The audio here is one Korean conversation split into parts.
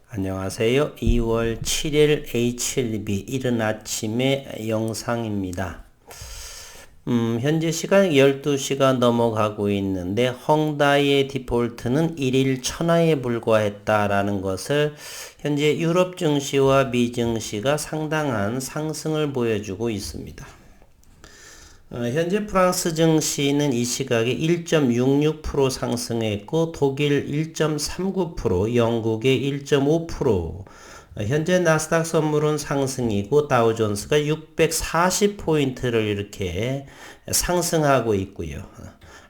안녕하세요. 2월 7일 HLB 이른 아침의 영상입니다. 현재 시간 12시가 넘어가고 있는데 헝다이의 디폴트는 1일 천하에 불과했다라는 것을 현재 유럽 증시와 미 증시가 상당한 상승을 보여주고 있습니다. 현재 프랑스 증시는 이 시각에 1.66% 상승했고 독일 1.39%, 영국의 1.5%, 현재 나스닥 선물은 상승이고 다우존스가 640포인트를 이렇게 상승하고 있고요.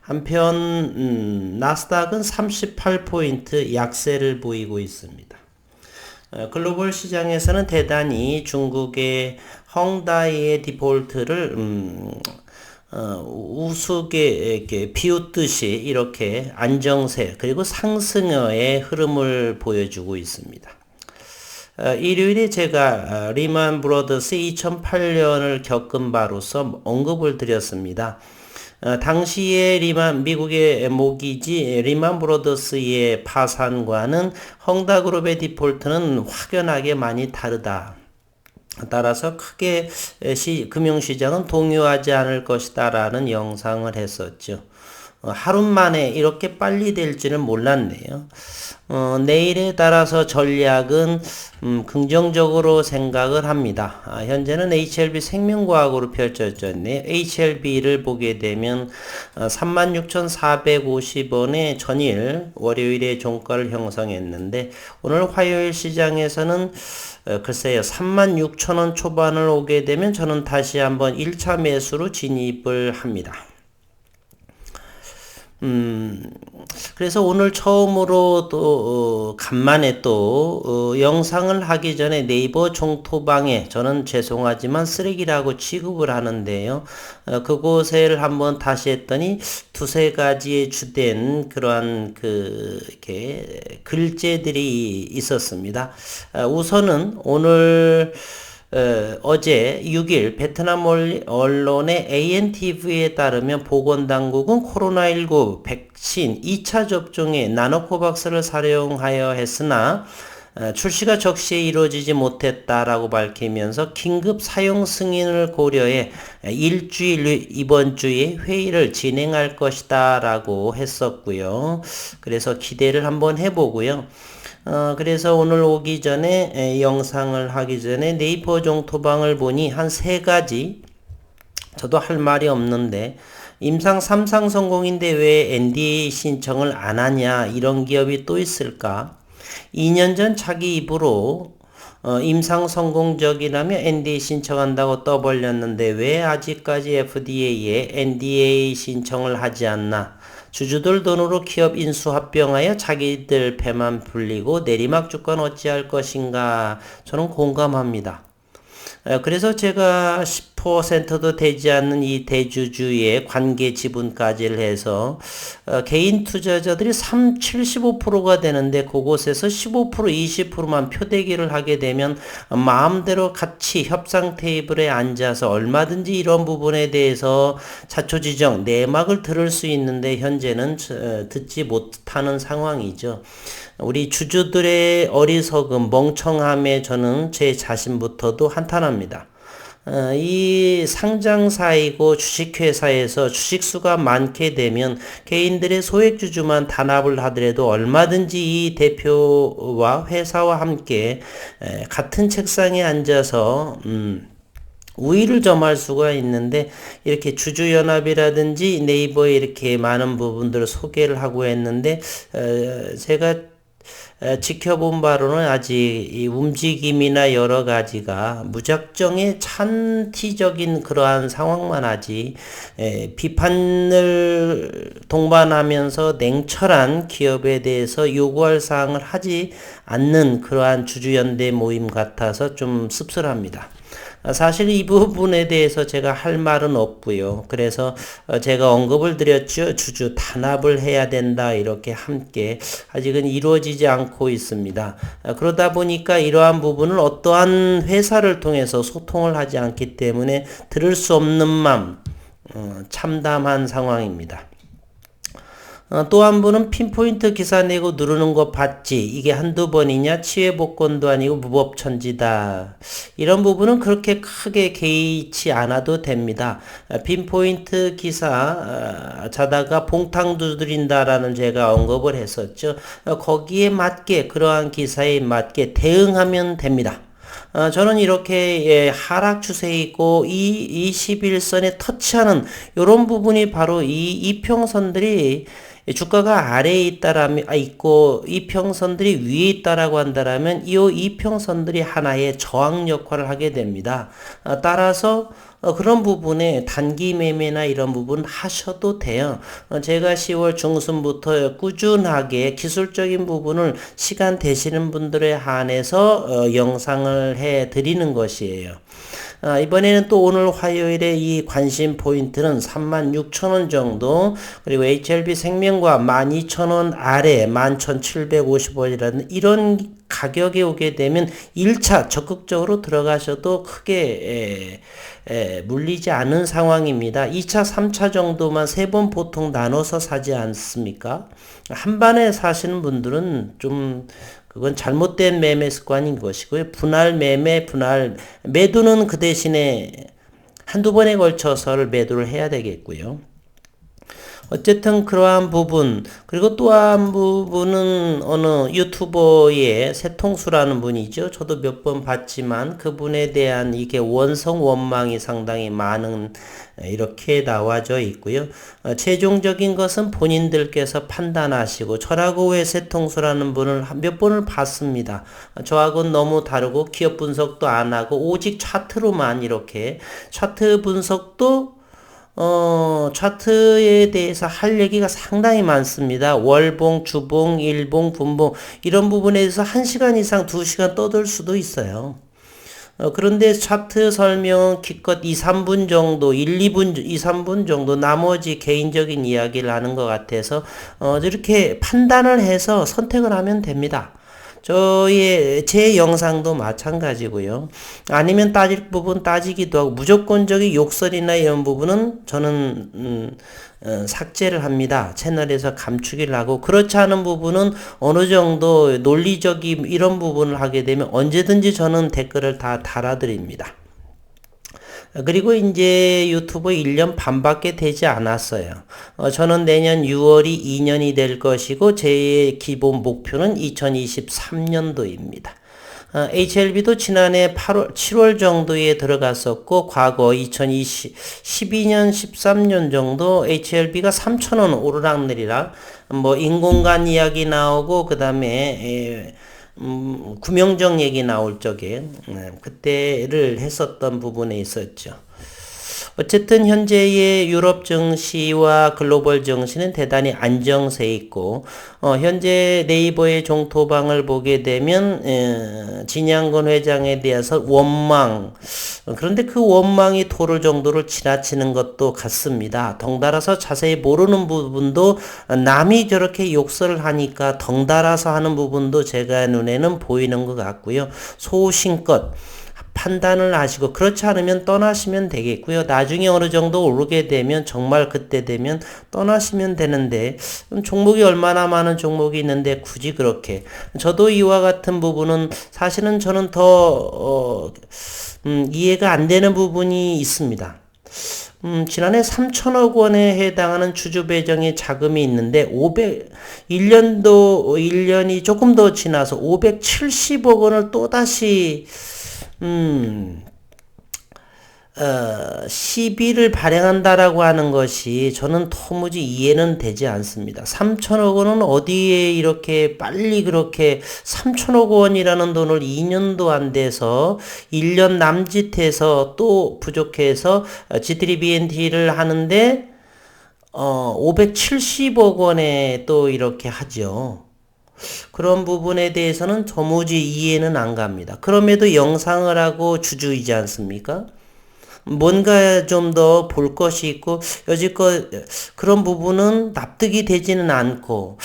한편 나스닥은 38포인트 약세를 보이고 있습니다. 글로벌 시장에서는 대단히 중국의 헝다이의 디폴트를 우스개 이렇게 비웃듯이 이렇게 안정세 그리고 상승의 흐름을 보여주고 있습니다. 일요일에 제가 리만 브로더스 2008년을 겪은 바로서 언급을 드렸습니다. 당시에 미국의 모기지 리만 브로더스의 파산과는 헝다그룹의 디폴트는 확연하게 많이 다르다. 따라서 크게 금융시장은 동요하지 않을 것이다 라는 영상을 했었죠. 하루 만에 이렇게 빨리 될지는 몰랐네요. 내일에 따라서 전략은 긍정적으로 생각을 합니다. 현재는 HLB 생명과학으로 펼쳐져 있네요. HLB를 보게 되면 36,450원에 전일 월요일에 종가를 형성했는데 오늘 화요일 시장에서는 글쎄요 36,000원 초반을 오게 되면 저는 다시 한번 1차 매수로 진입을 합니다. 그래서 오늘 처음으로 또 간만에 또 영상을 하기 전에 네이버 종토방에 저는 죄송하지만 쓰레기라고 취급을 하는데요. 그곳을 한번 다시 했더니 두세 가지의 주된 그러한 이렇게 글재들이 있었습니다. 우선은 오늘 어제 6일 베트남 언론의 ANTV에 따르면 보건당국은 코로나19 백신 2차 접종에 나노코박스를 사용하여 했으나 출시가 적시에 이루어지지 못했다라고 밝히면서 긴급 사용 승인을 고려해 일주일 이번 주에 회의를 진행할 것이다 라고 했었고요. 그래서 기대를 한번 해보고요. 그래서 오늘 오기 전에 영상을 하기 전에 네이버 종토방을 보니 한 세 가지 저도 할 말이 없는데 임상 3상 성공인데 왜 NDA 신청을 안 하냐 이런 기업이 또 있을까? 2년 전 자기 입으로 임상 성공적이라며 NDA 신청한다고 떠벌렸는데 왜 아직까지 FDA에 NDA 신청을 하지 않나? 주주들 돈으로 기업 인수 합병하여 자기들 배만 불리고 내리막 주권 어찌할 것인가 저는 공감합니다. 그래서 제가 10%도 되지 않는 이 대주주의 관계 지분까지를 해서 개인 투자자들이 75%가 되는데 그곳에서 15% 20%만 표대기를 하게 되면 마음대로 같이 협상 테이블에 앉아서 얼마든지 이런 부분에 대해서 자초지정 내막을 들을 수 있는데 현재는 듣지 못하는 상황이죠. 우리 주주들의 어리석음, 멍청함에 저는 제 자신부터도 한탄합니다. 이 상장사이고 주식회사에서 주식수가 많게 되면 개인들의 소액주주만 단합을 하더라도 얼마든지 이 대표와 회사와 함께 같은 책상에 앉아서 우위를 점할 수가 있는데 이렇게 주주연합이라든지 네이버에 이렇게 많은 부분들을 소개를 하고 했는데 제가 지켜본 바로는 아직 이 움직임이나 여러 가지가 무작정의 찬티적인 그러한 상황만 하지 비판을 동반하면서 냉철한 기업에 대해서 요구할 사항을 하지 않는 그러한 주주연대 모임 같아서 좀 씁쓸합니다. 사실 이 부분에 대해서 제가 할 말은 없고요. 그래서 제가 언급을 드렸죠. 주주 단합을 해야 된다. 이렇게 함께 아직은 이루어지지 않고 있습니다. 그러다 보니까 이러한 부분을 어떠한 회사를 통해서 소통을 하지 않기 때문에 들을 수 없는 맘, 참담한 상황입니다. 또 한 분은 핀포인트 기사 내고 누르는 거 봤지? 이게 한두 번이냐? 치외복권도 아니고 무법천지다. 이런 부분은 그렇게 크게 개의치 않아도 됩니다. 핀포인트 기사 자다가 봉탕 두드린다라는 제가 언급을 했었죠. 거기에 맞게 그러한 기사에 맞게 대응하면 됩니다. 저는 이렇게 하락 추세이고 이 21선에 터치하는 이런 부분이 바로 이 이평선들이 주가가 아래에 있고 이평선들이 위에 있다라고 한다라면 이 이평선들이 하나의 저항 역할을 하게 됩니다. 따라서 그런 부분에 단기 매매나 이런 부분 하셔도 돼요. 제가 10월 중순부터 꾸준하게 기술적인 부분을 시간 되시는 분들에 한해서 영상을 해 드리는 것이에요. 이번에는 또 오늘 화요일에 이 관심 포인트는 36,000원 정도, 그리고 HLB 생명과 12,000원 아래 11,750원이라는 이런 가격에 오게 되면 1차 적극적으로 들어가셔도 크게 물리지 않은 상황입니다. 2차, 3차 정도만 3번 보통 나눠서 사지 않습니까? 한 번에 사시는 분들은 좀 그건 잘못된 매매 습관인 것이고요. 매도는 그 대신에 한두 번에 걸쳐서 매도를 해야 되겠고요. 어쨌든 그러한 부분, 그리고 또 한 부분은 어느 유튜버의 세통수라는 분이죠. 저도 몇 번 봤지만 그분에 대한 이게 원성 원망이 상당히 많은 이렇게 나와져 있고요. 최종적인 것은 본인들께서 판단하시고, 저라고 왜 세통수라는 분을 몇 번을 봤습니다. 저하고는 너무 다르고 기업 분석도 안 하고 오직 차트로만 이렇게 차트 분석도 차트에 대해서 할 얘기가 상당히 많습니다. 월봉, 주봉, 일봉, 분봉 이런 부분에 대해서 1시간 이상 2시간 떠들 수도 있어요. 그런데 차트 설명 기껏 2, 3분 정도, 2, 3분 정도 나머지 개인적인 이야기를 하는 것 같아서 이렇게 판단을 해서 선택을 하면 됩니다. 제 영상도 마찬가지고요. 아니면 따질 부분 따지기도 하고, 무조건적인 욕설이나 이런 부분은 저는 삭제를 합니다. 채널에서 감추기를 하고, 그렇지 않은 부분은 어느 정도 논리적인 이런 부분을 하게 되면 언제든지 저는 댓글을 다 달아드립니다. 그리고 이제 유튜브 1년 반밖에 되지 않았어요. 저는 내년 6월이 2년이 될 것이고, 제 기본 목표는 2023년도입니다. HLB도 지난해 7월 정도에 들어갔었고, 과거 12년, 13년 정도 HLB가 3,000원 오르락내리락, 인공간 이야기 나오고, 그 다음에, 구명정 얘기 나올 적에 그때를 했었던 부분에 있었죠. 어쨌든 현재의 유럽 증시와 글로벌 증시는 대단히 안정세 있고, 현재 네이버의 종토방을 보게 되면 진양건 회장에 대해서 원망, 그런데 그 원망이 도를 정도를 지나치는 것도 같습니다. 덩달아서 자세히 모르는 부분도 남이 저렇게 욕설을 하니까 덩달아서 하는 부분도 제가 눈에는 보이는 것 같고요. 소신껏 판단을 하시고, 그렇지 않으면 떠나시면 되겠고요. 나중에 어느 정도 오르게 되면, 정말 그때 되면 떠나시면 되는데, 종목이 얼마나 많은 종목이 있는데 굳이 그렇게. 저도 이와 같은 부분은 사실은 저는 더 이해가 안 되는 부분이 있습니다. 지난해 3천억 원에 해당하는 주주 배정의 자금이 있는데 1년이 조금 더 지나서 570억 원을 또다시 시비를 발행한다라고 하는 것이 저는 도무지 이해는 되지 않습니다. 3천억 원은 어디에 이렇게 빨리 그렇게 3천억 원이라는 돈을 2년도 안 돼서 1년 남짓해서 또 부족해서 G3BNT를 하는데 570억 원에 또 이렇게 하죠. 그런 부분에 대해서는 도무지 이해는 안 갑니다. 그럼에도 영상을 하고 주주이지 않습니까? 뭔가 좀 더 볼 것이 있고 여지껏 그런 부분은 납득이 되지는 않고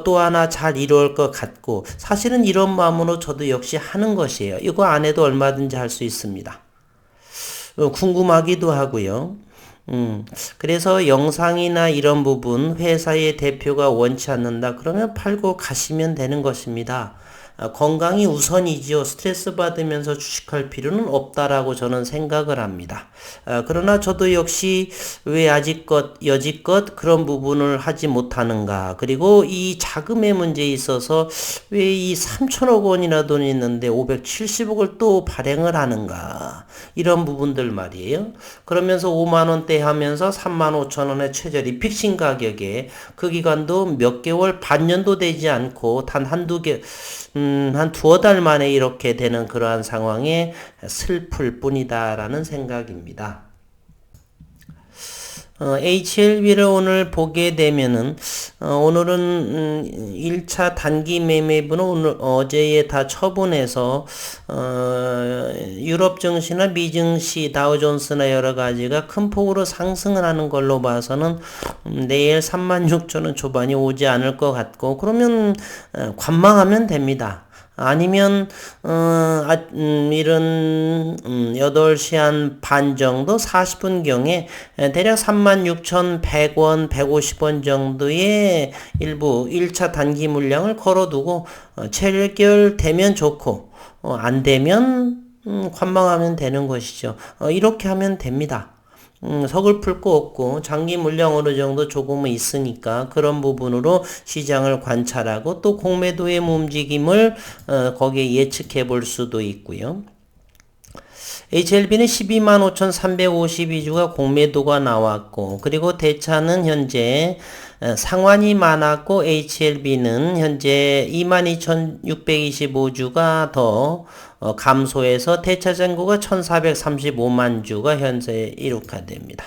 또 하나 잘 이루어질 것 같고 사실은 이런 마음으로 저도 역시 하는 것이에요. 이거 안 해도 얼마든지 할 수 있습니다. 궁금하기도 하고요. 그래서 영상이나 이런 부분 회사의 대표가 원치 않는다 그러면 팔고 가시면 되는 것입니다. 건강이 우선이지요. 스트레스 받으면서 주식할 필요는 없다라고 저는 생각을 합니다. 그러나 저도 역시 왜 여지껏 그런 부분을 하지 못하는가. 그리고 이 자금의 문제에 있어서 왜 이 3천억 원이나 돈이 있는데 570억을 또 발행을 하는가. 이런 부분들 말이에요. 그러면서 5만 원대 하면서 3만 5천 원의 최저리 픽싱 가격에 그 기간도 몇 개월 반년도 되지 않고 단 한 두어 달 만에 이렇게 되는 그러한 상황에 슬플 뿐이다라는 생각입니다. HLB를 오늘 보게 되면은 오늘은 1차 단기 매매분은 어제에 다 처분해서 유럽 증시나 미 증시 다우존스나 여러 가지가 큰 폭으로 상승을 하는 걸로 봐서는 내일 36,000원 초반이 오지 않을 것 같고 그러면 관망하면 됩니다. 아니면 이런 8시 한 반 정도 40분경에 대략 36,100원, 150원 정도의 일부 1차 단기 물량을 걸어두고 체결되면 좋고 안 되면 관망하면 되는 것이죠. 이렇게 하면 됩니다. 서글플 거 없고 장기 물량 어느 정도 조금은 있으니까 그런 부분으로 시장을 관찰하고 또 공매도의 움직임을 거기에 예측해 볼 수도 있고요. HLB는 125,352주가 공매도가 나왔고 그리고 대차는 현재 상환이 많았고 HLB는 현재 22,625주가 더 감소해서 대차 잔고가 1,435만 주가 현재 이룩화됩니다.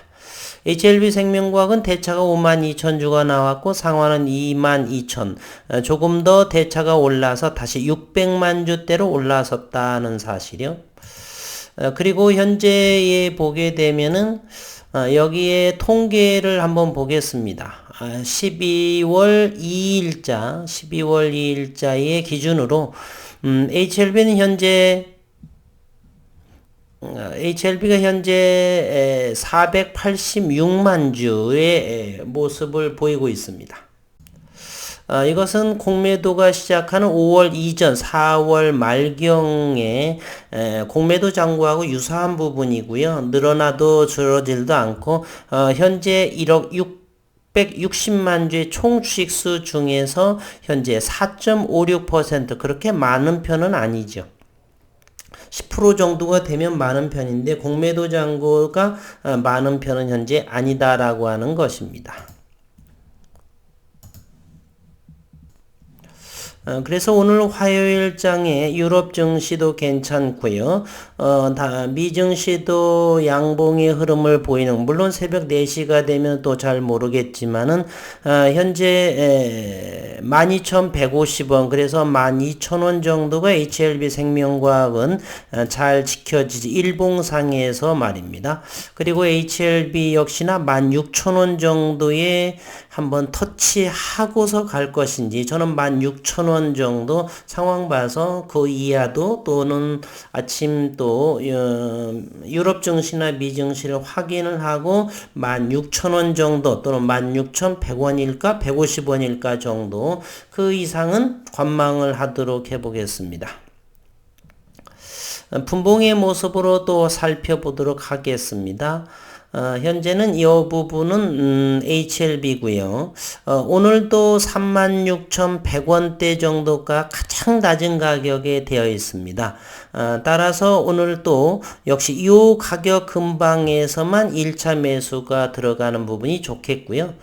HLB 생명과학은 대차가 52,000주가 나왔고 상환은 22,000 조금 더 대차가 올라서 다시 600만 주대로 올라섰다는 사실이요. 그리고 현재에 보게 되면은 여기에 통계를 한번 보겠습니다. 12월 2일자의 기준으로 HLB는 HLB가 현재 486만 주의 모습을 보이고 있습니다. 이것은 공매도가 시작하는 5월 이전 4월 말경에 공매도 잔고하고 유사한 부분이고요. 늘어나도 줄어들지도 않고 현재 1억 660만 주의 총 주식수 중에서 현재 4.56% 그렇게 많은 편은 아니죠. 10% 정도가 되면 많은 편인데 공매도 잔고가 많은 편은 현재 아니다라고 하는 것입니다. 그래서 오늘 화요일장에 유럽 증시도 괜찮고요. 미 증시도 양봉의 흐름을 보이는 물론 새벽 4시가 되면 또 잘 모르겠지만은 현재 12,150원 그래서 12,000원 정도가 HLB 생명과학은 잘 지켜지지 일봉상에서 말입니다. 그리고 HLB 역시나 16,000원 정도에 한번 터치하고서 갈 것인지 저는 16,000원 정도 상황 봐서 그 이하도 또는 아침 또 유럽 증시나 미 증시를 확인을 하고 16,000원 정도 또는 16,100원일까 150원일까 정도 그 이상은 관망을 하도록 해보겠습니다. 분봉의 모습으로 또 살펴보도록 하겠습니다. 현재는 이 부분은 HLB고요. 오늘도 36,100원대 정도가 가장 낮은 가격에 되어 있습니다. 따라서 오늘도 역시 이 가격 근방에서만 1차 매수가 들어가는 부분이 좋겠고요.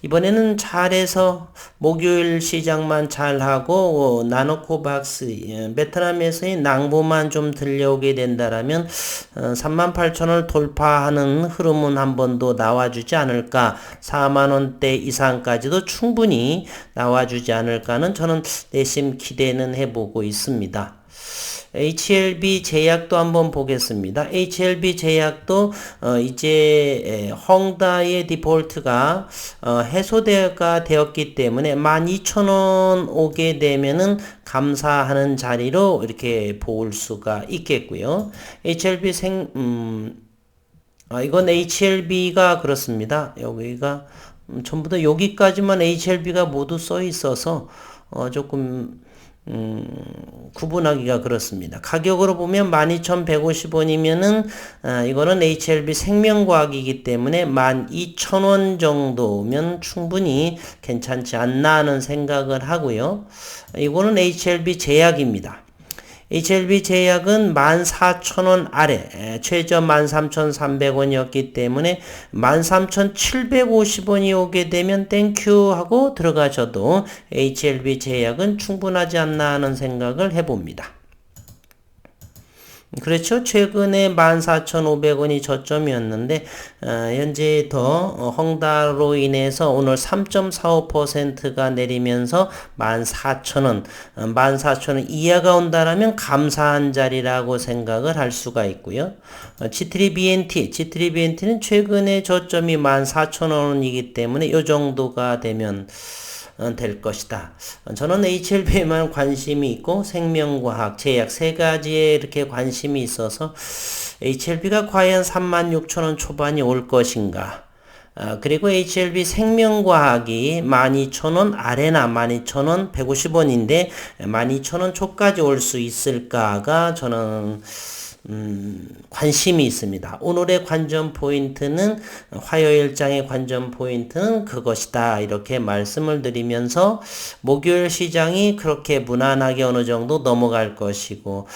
이번에는 잘해서 목요일 시장만 잘하고 나노코박스 베트남에서의 낭보만 좀 들려오게 된다라면 38,000원을 돌파하는 흐름은 한 번 더 나와주지 않을까. 4만원대 이상까지도 충분히 나와주지 않을까는 저는 내심 기대는 해보고 있습니다. HLB 제약도 한번 보겠습니다. HLB 제약도 이제 헝다의 디폴트가 해소가 되었기 때문에 12,000원 오게 되면은 감사하는 자리로 이렇게 볼 수가 있겠고요. HLB 이건 HLB가 그렇습니다. 여기가 전부 다 여기까지만 HLB가 모두 써 있어서 조금 구분하기가 그렇습니다. 가격으로 보면 12,150원이면은 이거는 HLB 생명과학이기 때문에 12,000원 정도면 충분히 괜찮지 않나 하는 생각을 하고요. 이거는 HLB 제약입니다. HLB 제약은 14,000원 아래, 최저 13,300원이었기 때문에 13,750원이 오게 되면 땡큐 하고 들어가셔도 HLB 제약은 충분하지 않나 하는 생각을 해봅니다. 그렇죠. 최근에 14,500원이 저점이었는데 현재 더 헝다로 인해서 오늘 3.45%가 내리면서 14,000원, 14,000원 이하가 온다라면 감사한 자리라고 생각을 할 수가 있고요. G3BNT는 최근에 저점이 14,000원이기 때문에 이 정도가 되면 될 것이다. 저는 HLB에만 관심이 있고 생명과학, 제약 세 가지에 이렇게 관심이 있어서 HLB가 과연 36,000원 초반이 올 것인가. 그리고 HLB 생명과학이 12,000원 아래나 12,000원 150원인데 12,000원 초까지 올 수 있을까가 저는 관심이 있습니다. 오늘의 관전 포인트는 화요일장의 관전 포인트는 그것이다. 이렇게 말씀을 드리면서 목요일 시장이 그렇게 무난하게 어느 정도 넘어갈 것이고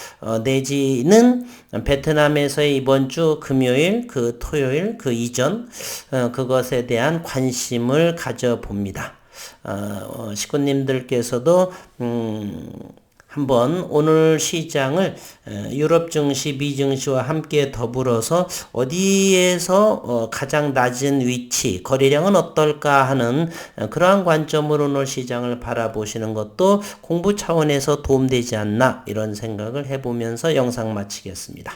내지는 베트남에서의 이번 주 금요일, 그 토요일, 그 이전 그것에 대한 관심을 가져봅니다. 식구님들께서도 한번 오늘 시장을 유럽 증시, 미 증시와 함께 더불어서 어디에서 가장 낮은 위치, 거래량은 어떨까 하는 그러한 관점으로 오늘 시장을 바라보시는 것도 공부 차원에서 도움되지 않나 이런 생각을 해보면서 영상 마치겠습니다.